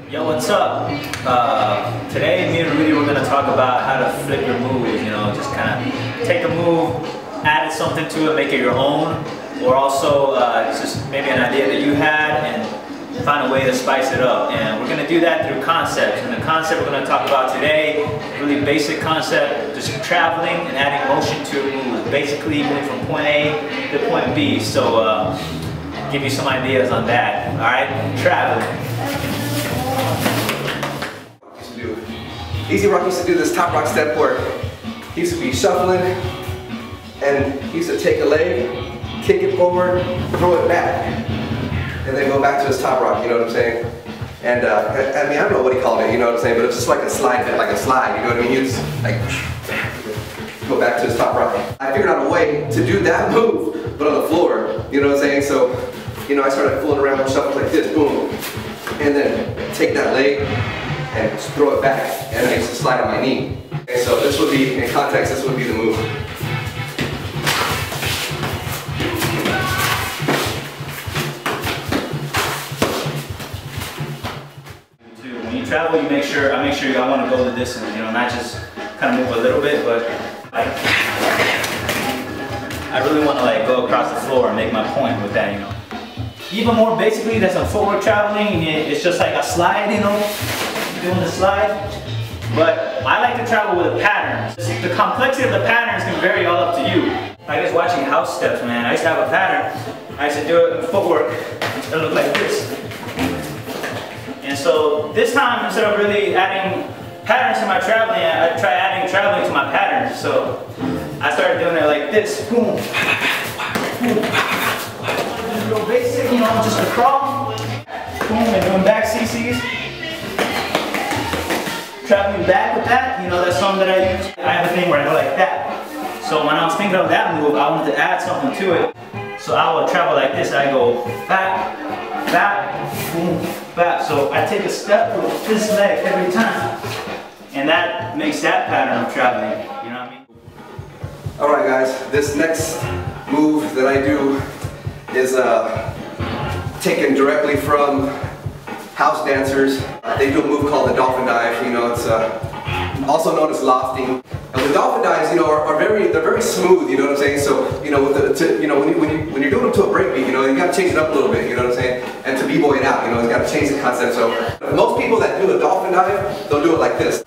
Yo, what's up? Today, me and Rudy, we're gonna talk about how to flip your moves. You know, just kind of take a move, add something to it, make it your own, or also just maybe an idea that you had and find a way to spice it up. And we're gonna do that through concepts. And the concept we're gonna talk about today, really basic concept, just traveling and adding motion to a move. Basically, moving from point A to point B. So, give you some ideas on that. All right, traveling. Easy Rock used to do this top rock step where he used to be shuffling and he used to take a leg, kick it forward, throw it back, and then go back to his top rock, you know what I'm saying? And I mean, I don't know what he called it, you know what I'm saying, but it's just like a slide, you know what I mean? He was like, go back to his top rock. I figured out a way to do that move, but on the floor, you know what I'm saying? So, you know, I started fooling around with shuffles like this, boom, and then take that leg, and just throw it back, and I used to slide on my knee. Okay, so this would be, in context, this would be the move. When you travel, I make sure I want to go the distance, you know, not just kind of move a little bit, but like, I really want to like go across the floor and make my point with that, you know. Even more basically, that's a footwork traveling, it's just like a slide, you know. Doing the slide, but I like to travel with a pattern. The complexity of the patterns can vary all up to you. I guess watching house steps, man, I used to have a pattern. I used to do it in footwork. It looked like this. And so this time, instead of really adding patterns to my traveling, I try adding traveling to my patterns. So I started doing it like this. Boom. Boom. Just real basic, you know, just a crawl. Boom, and doing back CCs. Traveling back with that, you know, that's something that I use. I have a thing where I go like that. So when I was thinking of that move, I wanted to add something to it. So I would travel like this. I go back, back, boom, back. So I take a step with this leg every time. And that makes that pattern of traveling, you know what I mean? Alright guys, this next move that I do is taken directly from house dancers. They do a move called the dolphin dive. You know, it's also known as lofting. And the dolphin dives, you know, they're very smooth. You know what I'm saying? So, you know, when you're doing them to a breakbeat, you know, you got to change it up a little bit. You know what I'm saying? And to b-boy it out, you know, you got to change the concept. So, most people that do a dolphin dive, they'll do it like this.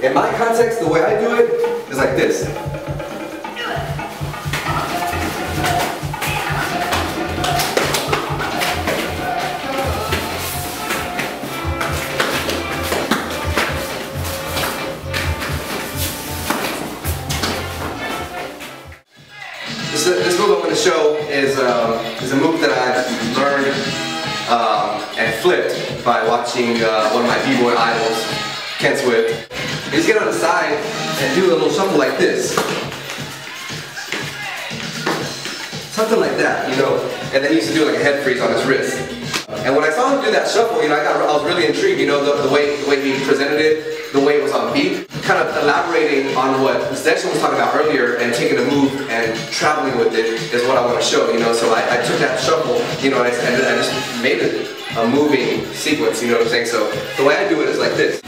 In my context, the way I do it is like this. This move I'm going to show is a move that I've learned and flipped by watching one of my b-boy idols, Ken Swift. You just get on the side and do a little shuffle like this. Something like that, you know. And then he used to do like a head freeze on his wrist. And when I saw him do that shuffle, you know, I was really intrigued, you know, the way he presented it, the way it was on beat. Kind of elaborating on what Zeshen was talking about earlier and taking a move and traveling with it is what I want to show, you know. So I took that shuffle, you know, and I just made it a moving sequence, you know what I'm saying. So the way I do it is like this.